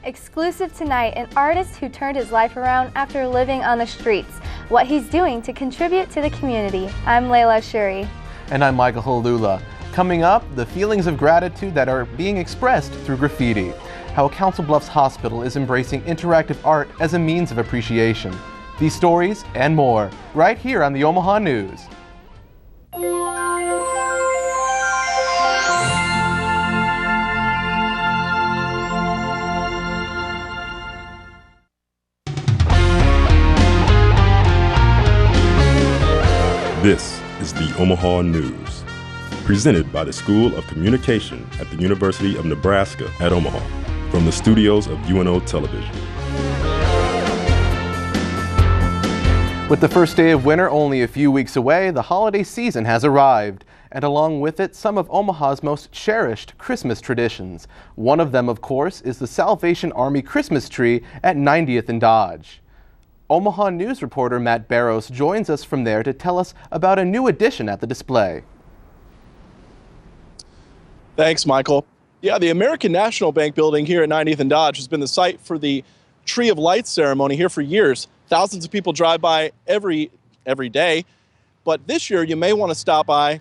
Exclusive tonight, an artist who turned his life around after living on the streets. What he's doing to contribute to the community. I'm Layla Shuri. And I'm Michael Halula. Coming up, the feelings of gratitude that are being expressed through graffiti. How Council Bluffs Hospital is embracing interactive art as a means of appreciation. These stories and more, right here on the Omaha News. This is the Omaha News, presented by the School of Communication at the University of Nebraska at Omaha, from the studios of UNO Television. With the first day of winter only a few weeks away, the holiday season has arrived, and along with it, some of Omaha's most cherished Christmas traditions. One of them, of course, is the Salvation Army Christmas tree at 90th and Dodge. Omaha News reporter Matt Barrows joins us from there to tell us about a new addition at the display. Thanks, Michael. Yeah, the American National Bank building here at 90th and Dodge has been the site for the Tree of Lights ceremony here for years. Thousands of people drive by every day, but this year you may want to stop by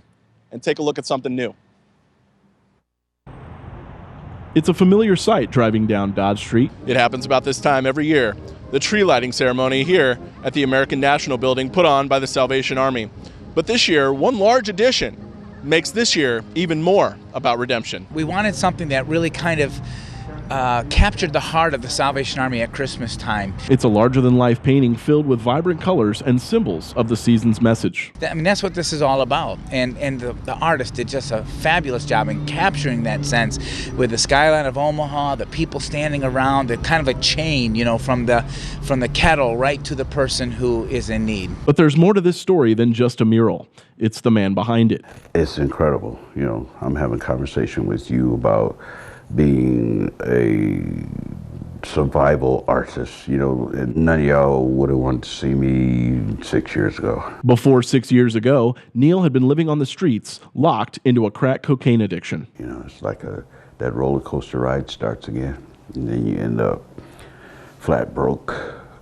and take a look at something new. It's a familiar sight driving down Dodge Street. It happens about this time every year. The tree lighting ceremony here at the American National Building put on by the Salvation Army. But this year, one large addition makes this year even more about redemption. We wanted something that really kind of captured the heart of the Salvation Army at Christmas time. It's a larger-than-life painting filled with vibrant colors and symbols of the season's message. I mean, that's what this is all about. And the artist did just a fabulous job in capturing that sense with the skyline of Omaha, the people standing around, the kind of a chain, you know, from the kettle right to the person who is in need. But there's more to this story than just a mural. It's the man behind it. It's incredible. You know, I'm having a conversation with you about being a survival artist. You know, none of y'all would have wanted to see me 6 years ago. Before 6 years ago, Neil had been living on the streets, locked into a crack cocaine addiction. You know, it's like that roller coaster ride starts again, and then you end up flat broke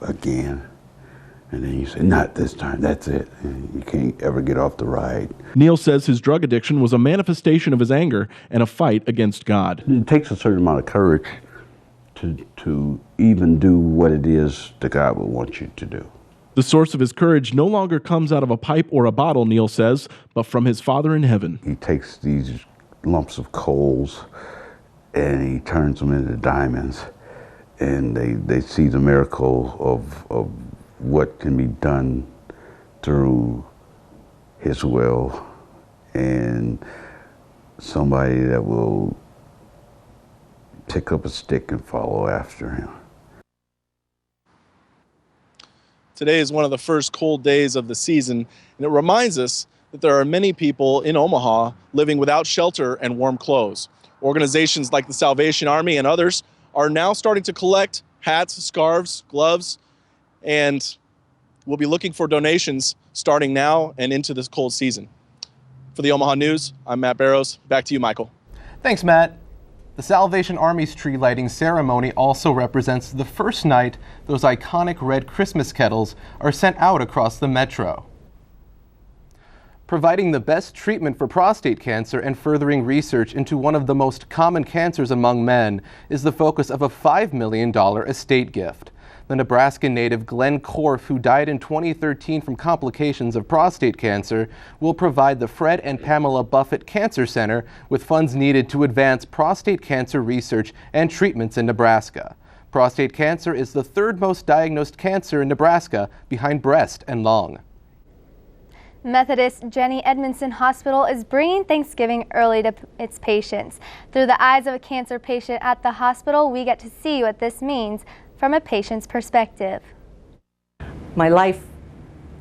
again. And then you say, not this time, that's it. And you can't ever get off the ride. Neil says his drug addiction was a manifestation of his anger and a fight against God. It takes a certain amount of courage to even do what it is that God would want you to do. The source of his courage no longer comes out of a pipe or a bottle, Neil says, but from his Father in heaven. He takes these lumps of coals and he turns them into diamonds. And they see the miracle of what can be done through his will, and somebody that will pick up a stick and follow after him. Today is one of the first cold days of the season, and it reminds us that there are many people in Omaha living without shelter and warm clothes. Organizations like the Salvation Army and others are now starting to collect hats, scarves, gloves, and we'll be looking for donations starting now and into this cold season. For the Omaha News, I'm Matt Barrows. Back to you, Michael. Thanks, Matt. The Salvation Army's tree lighting ceremony also represents the first night those iconic red Christmas kettles are sent out across the metro. Providing the best treatment for prostate cancer and furthering research into one of the most common cancers among men is the focus of a $5 million estate gift. The Nebraska native Glenn Korf, who died in 2013 from complications of prostate cancer, will provide the Fred and Pamela Buffett Cancer Center with funds needed to advance prostate cancer research and treatments in Nebraska. Prostate cancer is the third most diagnosed cancer in Nebraska, behind breast and lung. Methodist Jenny Edmondson Hospital is bringing Thanksgiving early to its patients. Through the eyes of a cancer patient at the hospital, we get to see what this means from a patient's perspective. My life,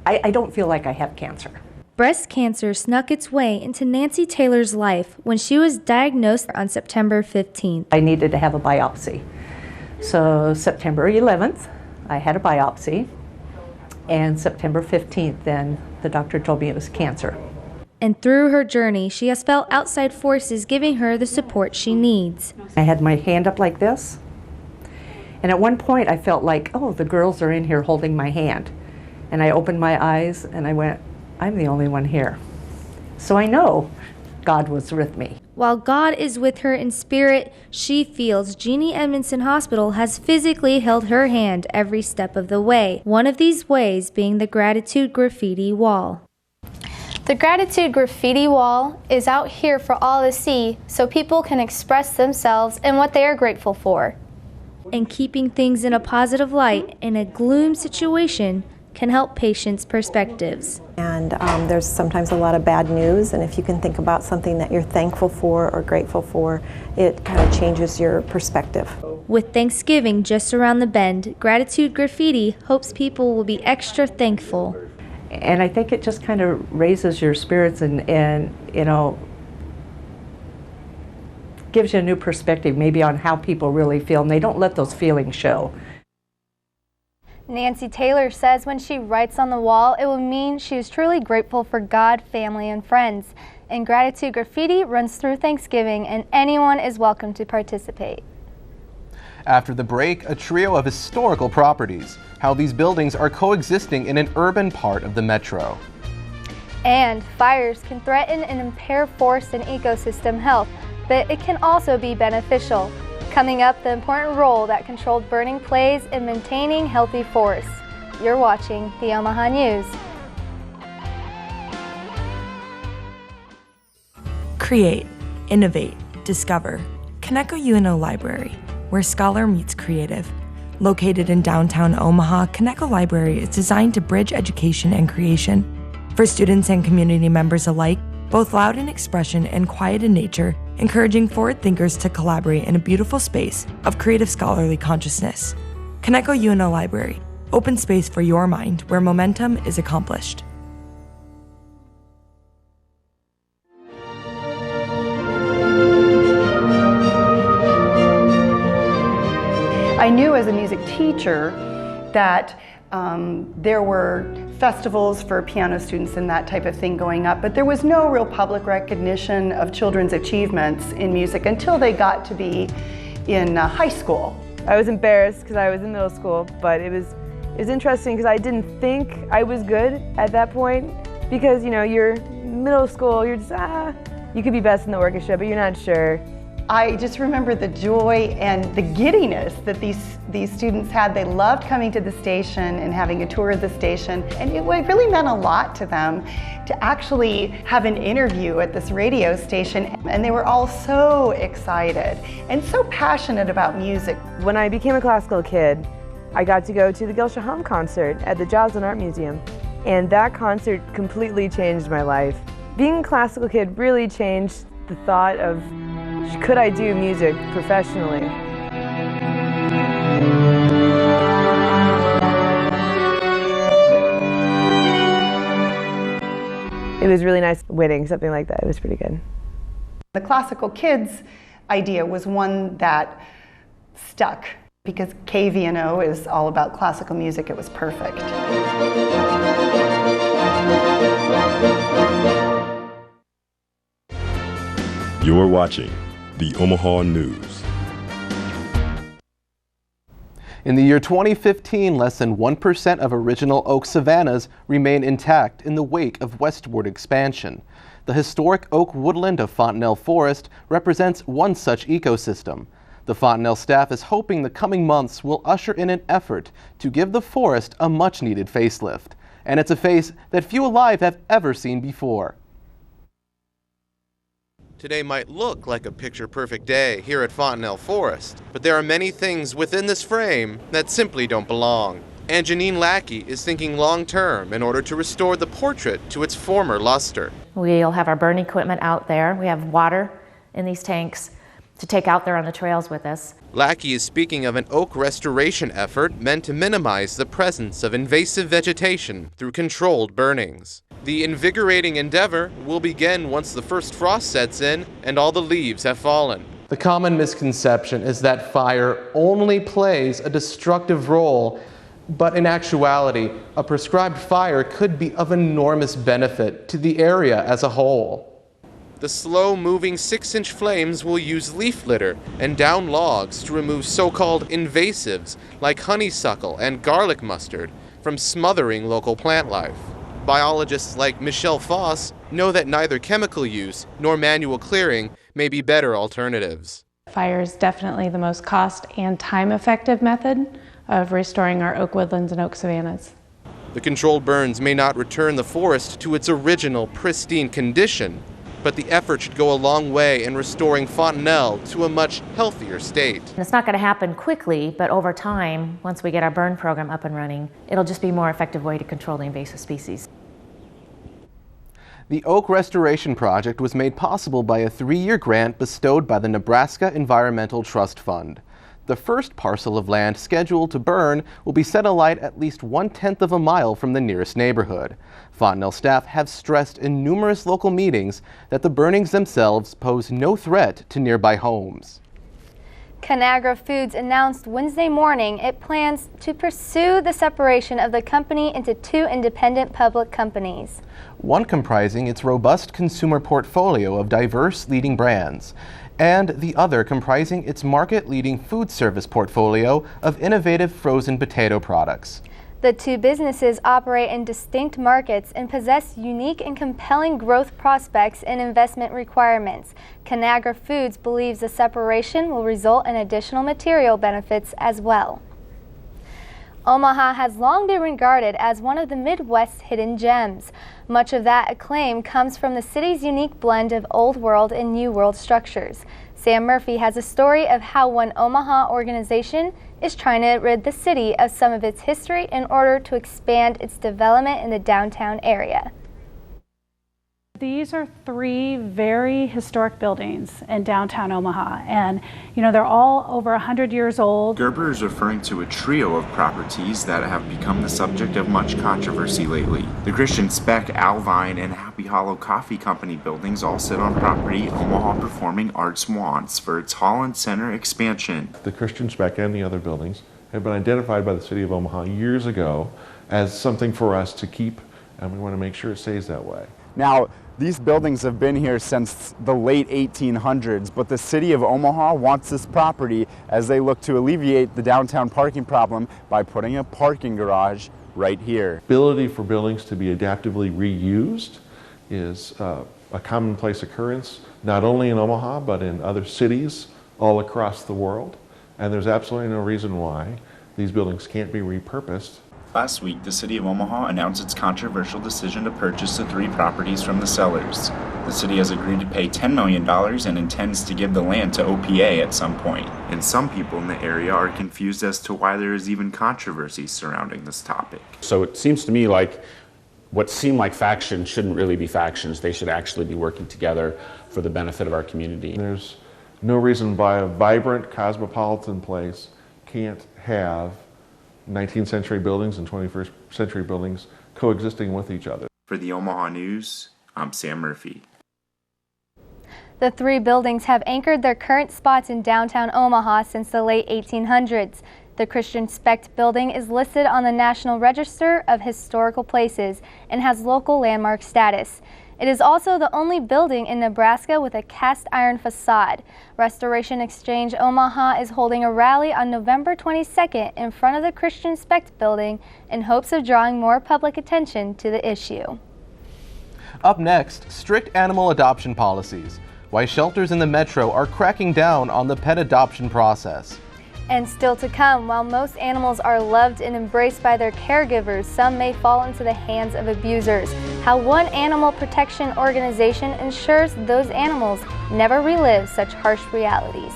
I don't feel like I have cancer. Breast cancer snuck its way into Nancy Taylor's life when she was diagnosed on September 15th. I needed to have a biopsy. So September 11th, I had a biopsy, and September 15th, then the doctor told me it was cancer. And through her journey, she has felt outside forces giving her the support she needs. I had my hand up like this, And at one point I felt like, oh, the girls are in here holding my hand. And I opened my eyes and I went, I'm the only one here. So I know God was with me. While God is with her in spirit, she feels Jeannie Edmondson Hospital has physically held her hand every step of the way, one of these ways being the Gratitude Graffiti Wall. The Gratitude Graffiti Wall is out here for all to see so people can express themselves and what they are grateful for. And keeping things in a positive light in a gloom situation can help patients' perspectives. And there's sometimes a lot of bad news, and if you can think about something that you're thankful for or grateful for, it kind of changes your perspective. With Thanksgiving just around the bend, Gratitude Graffiti hopes people will be extra thankful. And I think it just kind of raises your spirits and you know, gives you a new perspective maybe on how people really feel, and they don't let those feelings show. Nancy Taylor says when she writes on the wall, it will mean she is truly grateful for God, family, and friends. And Gratitude Graffiti runs through Thanksgiving, and anyone is welcome to participate. After the break, a trio of historical properties, how these buildings are coexisting in an urban part of the metro. And fires can threaten and impair forest and ecosystem health, but it can also be beneficial. Coming up, the important role that controlled burning plays in maintaining healthy forests. You're watching the Omaha News. Create, innovate, discover. Coneco UNO Library, where scholar meets creative. Located in downtown Omaha, Coneco Library is designed to bridge education and creation. For students and community members alike, both loud in expression and quiet in nature, encouraging forward thinkers to collaborate in a beautiful space of creative scholarly consciousness. Coneco UNO Library, open space for your mind where momentum is accomplished. I knew as a music teacher that there were festivals for piano students and that type of thing going up, but there was no real public recognition of children's achievements in music until they got to be in high school. I was embarrassed because I was in middle school, but it was interesting because I didn't think I was good at that point, because you know, you're middle school, you're just, you could be best in the orchestra, but you're not sure. I just remember the joy and the giddiness that these students had. They loved coming to the station and having a tour of the station, and it really meant a lot to them to actually have an interview at this radio station, and they were all so excited and so passionate about music. When I became a classical kid, I got to go to the Gilsha Hum concert at the Jazz and Art Museum, and that concert completely changed my life. Being a classical kid really changed the thought of, could I do music professionally? It was really nice winning something like that. It was pretty good. The classical kids idea was one that stuck because KVNO is all about classical music. It was perfect. You're watching the Omaha News. In the year 2015, less than 1% of original oak savannas remain intact in the wake of westward expansion. The historic oak woodland of Fontenelle Forest represents one such ecosystem. The Fontenelle staff is hoping the coming months will usher in an effort to give the forest a much-needed facelift. And it's a face that few alive have ever seen before. Today might look like a picture-perfect day here at Fontenelle Forest, but there are many things within this frame that simply don't belong. And Janine Lackey is thinking long-term in order to restore the portrait to its former luster. We'll have our burn equipment out there. We have water in these tanks to take out there on the trails with us. Lackey is speaking of an oak restoration effort meant to minimize the presence of invasive vegetation through controlled burnings. The invigorating endeavor will begin once the first frost sets in and all the leaves have fallen. The common misconception is that fire only plays a destructive role, but in actuality, a prescribed fire could be of enormous benefit to the area as a whole. The slow-moving 6-inch flames will use leaf litter and down logs to remove so-called invasives like honeysuckle and garlic mustard from smothering local plant life. Biologists like Michelle Foss know that neither chemical use nor manual clearing may be better alternatives. Fire is definitely the most cost and time-effective method of restoring our oak woodlands and oak savannas. The controlled burns may not return the forest to its original pristine condition, but the effort should go a long way in restoring Fontenelle to a much healthier state. It's not going to happen quickly, but over time, once we get our burn program up and running, it'll just be a more effective way to control the invasive species. The Oak Restoration Project was made possible by a 3-year grant bestowed by the Nebraska Environmental Trust Fund. The first parcel of land scheduled to burn will be set alight at least 1/10 of a mile from the nearest neighborhood. Fontenelle staff have stressed in numerous local meetings that the burnings themselves pose no threat to nearby homes. Conagra Foods announced Wednesday morning it plans to pursue the separation of the company into 2 independent public companies. One comprising its robust consumer portfolio of diverse leading brands, and the other comprising its market-leading food service portfolio of innovative frozen potato products. The 2 businesses operate in distinct markets and possess unique and compelling growth prospects and investment requirements. Conagra Foods believes the separation will result in additional material benefits as well. Omaha has long been regarded as one of the Midwest's hidden gems. Much of that acclaim comes from the city's unique blend of Old World and New World structures. Sam Murphy has a story of how one Omaha organization is trying to rid the city of some of its history in order to expand its development in the downtown area. These are 3 very historic buildings in downtown Omaha, and they're all over 100 years old. Gerber is referring to a trio of properties that have become the subject of much controversy lately. The Christian Speck, Alvine, and Happy Hollow Coffee Company buildings all sit on property Omaha Performing Arts wants for its Holland Center expansion. The Christian Speck and the other buildings have been identified by the city of Omaha years ago as something for us to keep, and we want to make sure it stays that way. Now, these buildings have been here since the late 1800s, but the city of Omaha wants this property as they look to alleviate the downtown parking problem by putting a parking garage right here. Ability for buildings to be adaptively reused is a commonplace occurrence, not only in Omaha, but in other cities all across the world. And there's absolutely no reason why these buildings can't be repurposed. Last week, the city of Omaha announced its controversial decision to purchase the 3 properties from the sellers. The city has agreed to pay $10 million and intends to give the land to OPA at some point. And some people in the area are confused as to why there is even controversy surrounding this topic. So it seems to me like what seem like factions shouldn't really be factions. They should actually be working together for the benefit of our community. There's no reason why a vibrant cosmopolitan place can't have 19th century buildings and 21st century buildings coexisting with each other. For the Omaha News, I'm Sam Murphy. The 3 buildings have anchored their current spots in downtown Omaha since the late 1800s. The Christian Speck building is listed on the National Register of Historical Places and has local landmark status. It is also the only building in Nebraska with a cast iron facade. Restoration Exchange Omaha is holding a rally on November 22nd in front of the Christian Speck building in hopes of drawing more public attention to the issue. Up next, strict animal adoption policies. Why shelters in the metro are cracking down on the pet adoption process. And still to come, while most animals are loved and embraced by their caregivers, some may fall into the hands of abusers. How one animal protection organization ensures those animals never relive such harsh realities.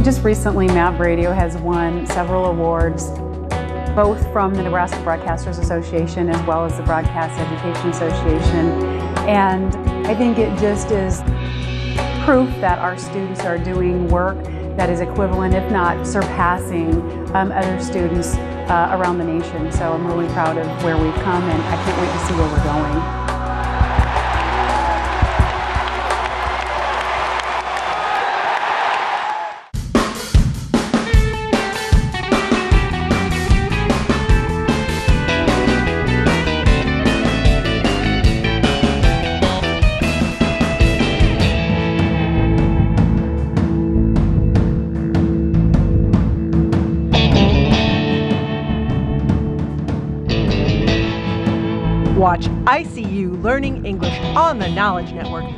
Just recently, MAV Radio has won several awards, both from the Nebraska Broadcasters Association as well as the Broadcast Education Association. And I think it just is proof that our students are doing work that is equivalent, if not surpassing, other students around the nation. So I'm really proud of where we've come, and I can't wait to see where we're going. ICU Learning English on the Knowledge Network. A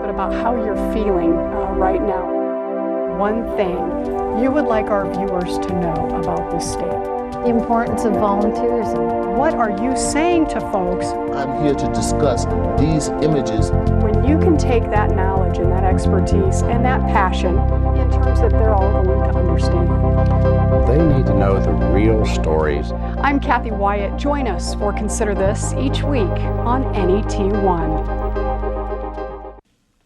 bit about how you're feeling right now. One thing you would like our viewers to know about this state. The importance of volunteerism. What are you saying to folks? I'm here to discuss these images. When you can take that knowledge and that expertise and that passion in terms that they're all going to understand. They need to know the real stories. I'm Kathy Wyatt. Join us for Consider This each week on NET1.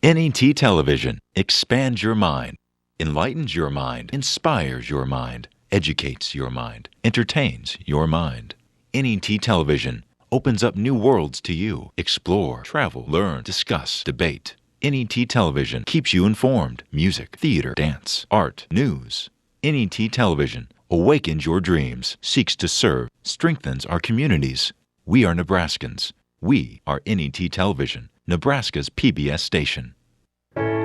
NET Television expands your mind, enlightens your mind, inspires your mind, educates your mind, entertains your mind. NET Television opens up new worlds to you. Explore, travel, learn, discuss, debate. NET Television keeps you informed. Music, theater, dance, art, news. NET Television awakens your dreams, seeks to serve, strengthens our communities. We are Nebraskans. We are NET Television, Nebraska's PBS station.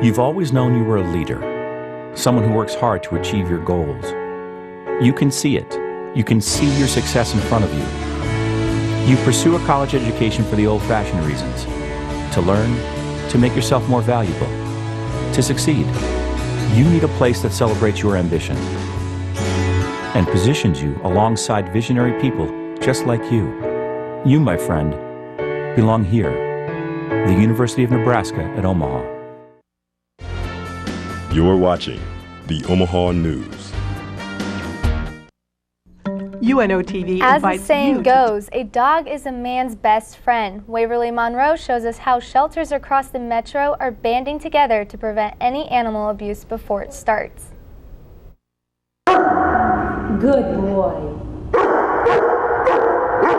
You've always known you were a leader, someone who works hard to achieve your goals. You can see it. You can see your success in front of you. You pursue a college education for the old-fashioned reasons, to learn, to make yourself more valuable, to succeed. You need a place that celebrates your ambition and positions you alongside visionary people just like you. You, my friend, belong here, the University of Nebraska at Omaha. You're watching the Omaha News. UNO TV As the invites saying you goes, a dog is a man's best friend. Waverly Monroe shows us how shelters across the metro are banding together to prevent any animal abuse before it starts. Good boy.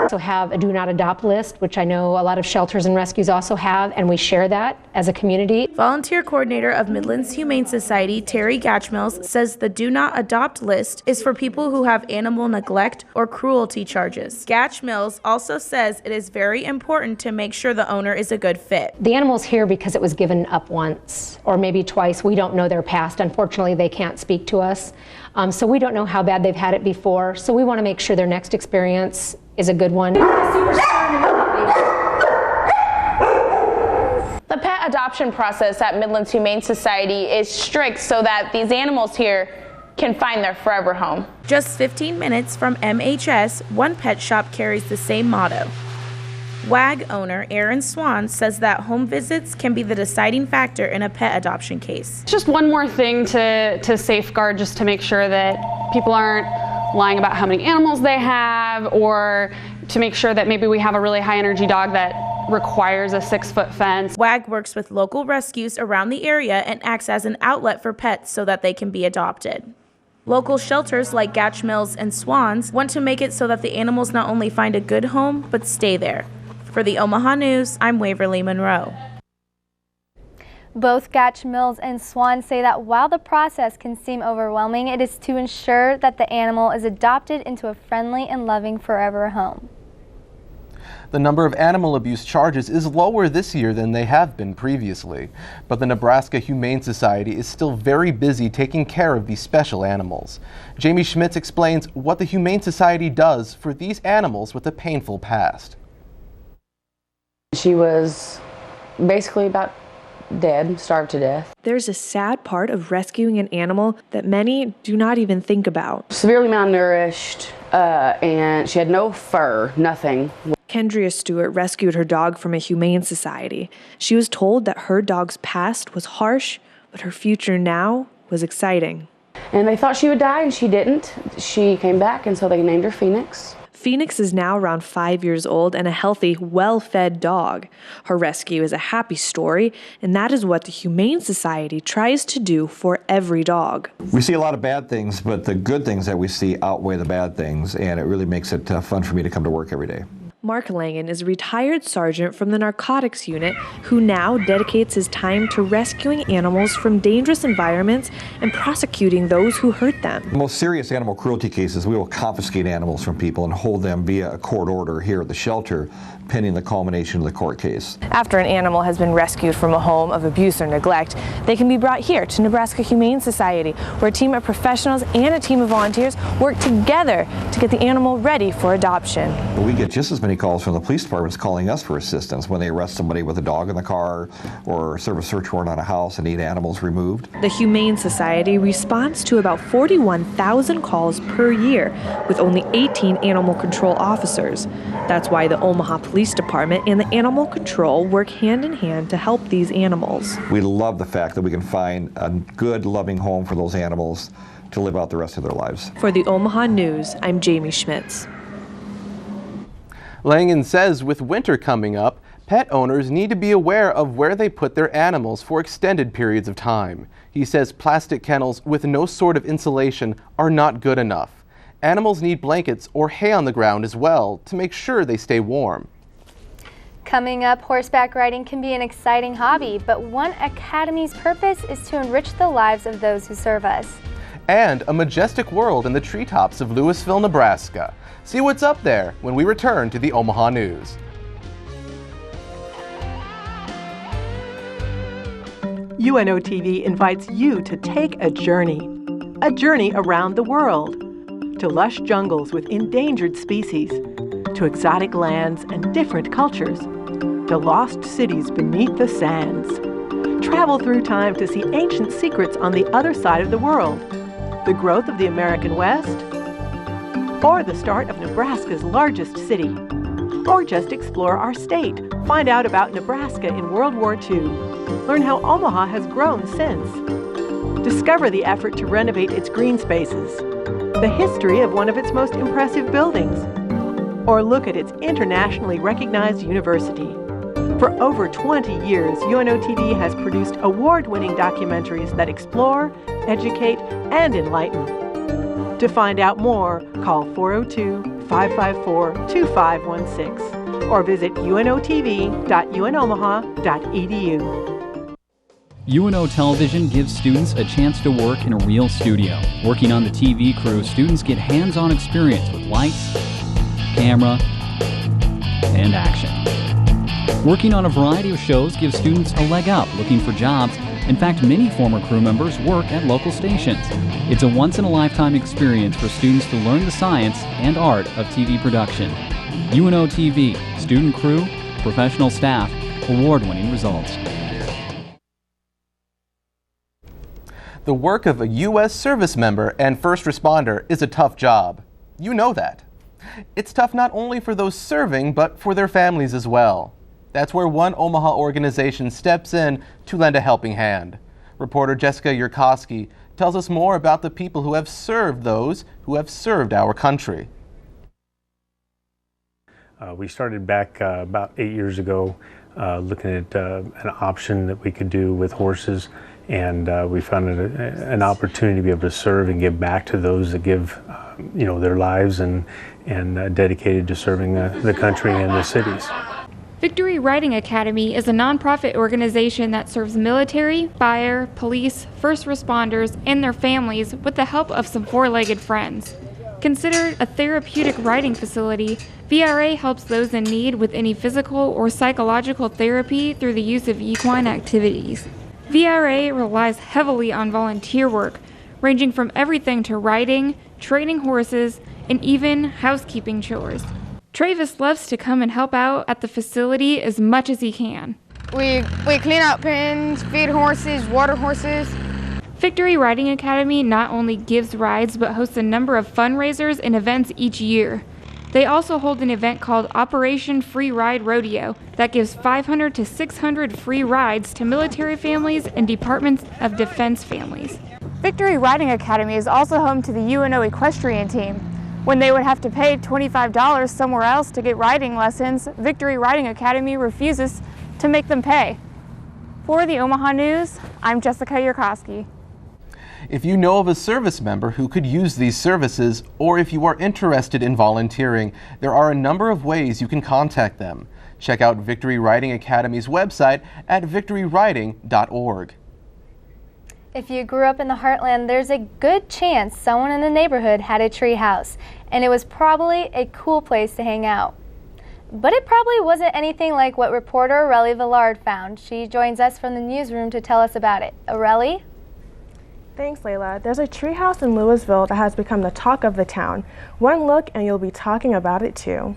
Also have a do not adopt list, which I know a lot of shelters and rescues also have, and we share that as a community. Volunteer coordinator of Midlands Humane Society, Terry Gatchmills, says the do not adopt list is for people who have animal neglect or cruelty charges. Gatchmills also says it is very important to make sure the owner is a good fit. The animal's here because it was given up once or maybe twice. We don't know their past. Unfortunately, they can't speak to us. So we don't know how bad they've had it before. So we want to make sure their next experience is a good one. The pet adoption process at Midlands Humane Society is strict so that these animals here can find their forever home. Just 15 minutes from MHS, one pet shop carries the same motto. WAG owner Aaron Swan says that home visits can be the deciding factor in a pet adoption case. Just one more thing to safeguard, just to make sure that people aren't lying about how many animals they have, or to make sure that maybe we have a really high energy dog that requires a 6-foot fence. WAG works with local rescues around the area and acts as an outlet for pets so that they can be adopted. Local shelters like Gatchmills and Swans want to make it so that the animals not only find a good home, but stay there. For the Omaha News, I'm Waverly Monroe. Both Gatchmills and Swan say that while the process can seem overwhelming, it is to ensure that the animal is adopted into a friendly and loving forever home. The number of animal abuse charges is lower this year than they have been previously, but the Nebraska Humane Society is still very busy taking care of these special animals. Jamie Schmitz explains what the Humane Society does for these animals with a painful past. She was basically about dead, starved to death. There's a sad part of rescuing an animal that many do not even think about. Severely malnourished, and she had no fur, nothing. Kendria Stewart rescued her dog from a humane society. She was told that her dog's past was harsh, but her future now was exciting. And they thought she would die, and she didn't. She came back, and so they named her Phoenix. Phoenix is now around 5 years old and a healthy, well-fed dog. Her rescue is a happy story, and that is what the Humane Society tries to do for every dog. We see a lot of bad things, but the good things that we see outweigh the bad things, and it really makes it fun for me to come to work every day. Mark Langen is a retired sergeant from the narcotics unit who now dedicates his time to rescuing animals from dangerous environments and prosecuting those who hurt them. The most serious animal cruelty cases, we will confiscate animals from people and hold them via a court order here at the shelter. pending the culmination of the court case. After an animal has been rescued from a home of abuse or neglect, they can be brought here to Nebraska Humane Society, where a team of professionals and a team of volunteers work together to get the animal ready for adoption. We get just as many calls from the police departments calling us for assistance when they arrest somebody with a dog in the car or serve a search warrant on a house and need animals removed. The Humane Society responds to about 41,000 calls per year with only 18 animal control officers. That's why the Omaha Police Department and the Animal Control work hand in hand to help these animals. We love the fact that we can find a good, loving home for those animals to live out the rest of their lives. For the Omaha News, I'm Jamie Schmitz. Langen says with winter coming up, pet owners need to be aware of where they put their animals for extended periods of time. He says plastic kennels with no sort of insulation are not good enough. Animals need blankets or hay on the ground as well to make sure they stay warm. Coming up, horseback riding can be an exciting hobby, but one academy's purpose is to enrich the lives of those who serve us. And a majestic world in the treetops of Louisville, Nebraska. See what's up there when we return to the Omaha News. UNO TV invites you to take a journey around the world, to lush jungles with endangered species, to exotic lands and different cultures, to lost cities beneath the sands. Travel through time to see ancient secrets on the other side of the world, the growth of the American West, or the start of Nebraska's largest city. Or just explore our state, find out about Nebraska in World War II, learn how Omaha has grown since, discover the effort to renovate its green spaces, the history of one of its most impressive buildings, or look at its internationally recognized university. For over 20 years, UNO TV has produced award-winning documentaries that explore, educate, and enlighten. To find out more, call 402-554-2516 or visit unotv.unomaha.edu. UNO Television gives students a chance to work in a real studio. Working on the TV crew, students get hands-on experience with lights, camera, and action. Working on a variety of shows gives students a leg up looking for jobs. In fact, many former crew members work at local stations. It's a once-in-a-lifetime experience for students to learn the science and art of TV production. UNO TV, student crew, professional staff, award-winning results. The work of a U.S. service member and first responder is a tough job. You know that. It's tough not only for those serving, but for their families as well. That's where one Omaha organization steps in to lend a helping hand. Reporter Jessica Yurkowski tells us more about the people who have served those who have served our country. We started back about 8 years ago looking at an option that we could do with horses, and we found it an opportunity to be able to serve and give back to those that give their lives and dedicated to serving the country and the cities. Victory Riding Academy is a nonprofit organization that serves military, fire, police, first responders, and their families with the help of some four-legged friends. Considered a therapeutic riding facility, VRA helps those in need with any physical or psychological therapy through the use of equine activities. VRA relies heavily on volunteer work, ranging from everything to riding, training horses, and even housekeeping chores. Travis loves to come and help out at the facility as much as he can. We clean out pens, feed horses, water horses. Victory Riding Academy not only gives rides but hosts a number of fundraisers and events each year. They also hold an event called Operation Free Ride Rodeo that gives 500 to 600 free rides to military families and Departments of Defense families. Victory Riding Academy is also home to the UNO equestrian team. When they would have to pay $25 somewhere else to get riding lessons, Victory Riding Academy refuses to make them pay. For the Omaha News, I'm Jessica Yurkowski. If you know of a service member who could use these services, or if you are interested in volunteering, there are a number of ways you can contact them. Check out Victory Riding Academy's website at victoryriding.org. If you grew up in the heartland, there's a good chance someone in the neighborhood had a tree house, and it was probably a cool place to hang out. But it probably wasn't anything like what reporter Aurelie Villard found. She joins us from the newsroom to tell us about it. Aurelie? Thanks, Layla. There's a treehouse in Louisville that has become the talk of the town. One look and you'll be talking about it too.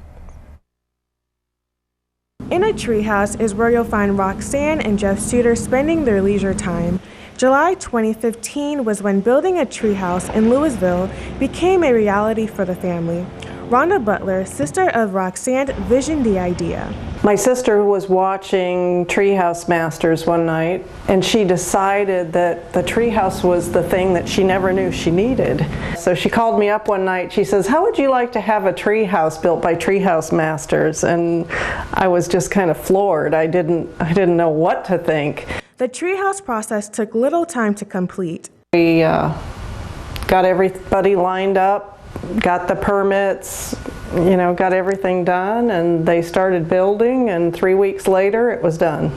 In a treehouse is where you'll find Roxanne and Jeff Suter spending their leisure time. July 2015 was when building a treehouse in Louisville became a reality for the family. Rhonda Butler, sister of Roxanne, visioned the idea. My sister was watching Treehouse Masters one night, and she decided that the treehouse was the thing that she never knew she needed. So she called me up one night. She says, "How would you like to have a treehouse built by Treehouse Masters?" And I was just kind of floored. I didn't know what to think. The treehouse process took little time to complete. We got everybody lined up, got the permits, got everything done, and they started building, and 3 weeks later it was done.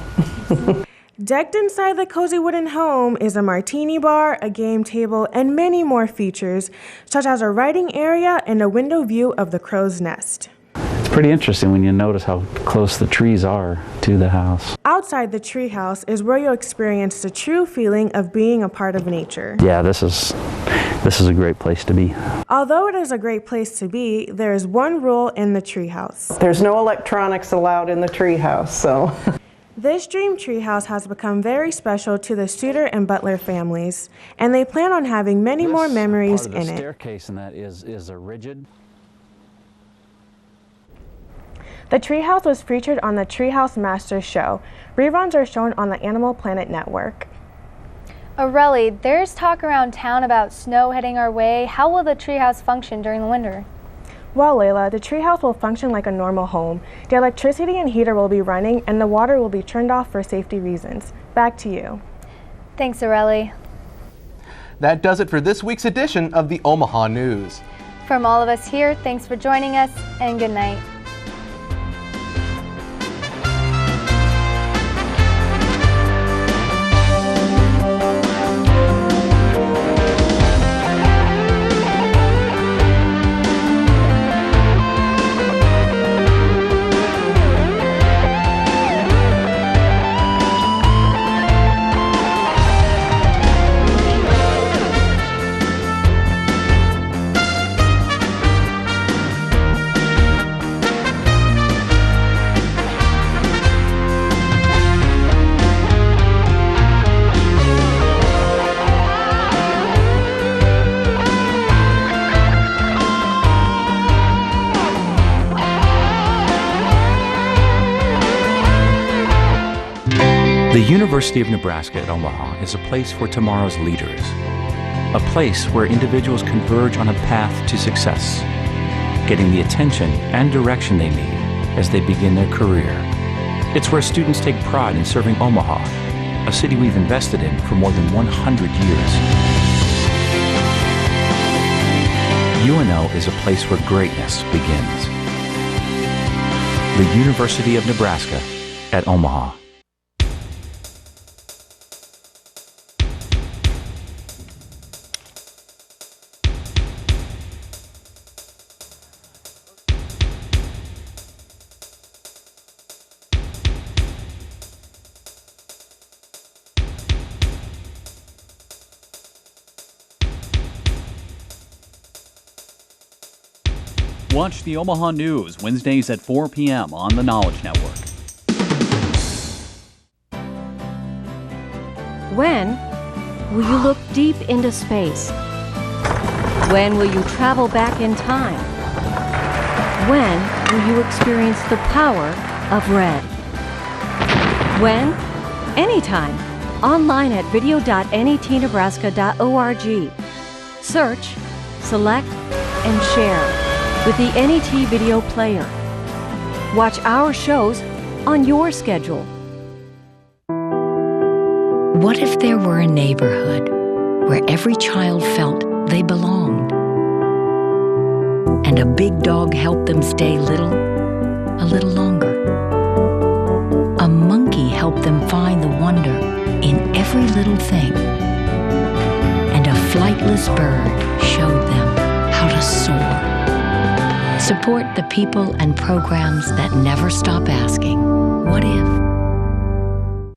Decked inside the cozy wooden home is a martini bar, a game table, and many more features, such as a writing area and a window view of the crow's nest. It's pretty interesting when you notice how close the trees are to the house. Outside the treehouse is where you'll experience the true feeling of being a part of nature. Yeah, this is a great place to be. Although it is a great place to be, there is one rule in the treehouse. There's no electronics allowed in the treehouse, so. This dream treehouse has become very special to the Suter and Butler families, and they plan on having many more memories in it. The staircase in that is a rigid. The treehouse was featured on the Treehouse Masters show. Reruns are shown on the Animal Planet network. Aurelie, there's talk around town about snow heading our way. How will the treehouse function during the winter? Well, Layla, the treehouse will function like a normal home. The electricity and heater will be running, and the water will be turned off for safety reasons. Back to you. Thanks, Aurelie. That does it for this week's edition of the Omaha News. From all of us here, thanks for joining us, and good night. The University of Nebraska at Omaha is a place for tomorrow's leaders, a place where individuals converge on a path to success, getting the attention and direction they need as they begin their career. It's where students take pride in serving Omaha, a city we've invested in for more than 100 years. UNO is a place where greatness begins. The University of Nebraska at Omaha. Watch the Omaha News Wednesdays at 4 p.m. on the Knowledge Network. When will you look deep into space? When will you travel back in time? When will you experience the power of red? When? Anytime. Online at video.netnebraska.org. Search, select, and share with the NET Video Player. Watch our shows on your schedule. What if there were a neighborhood where every child felt they belonged? And a big dog helped them stay little a little longer. A monkey helped them find the wonder in every little thing. And a flightless bird showed them how to soar. Support the people and programs that never stop asking, what if?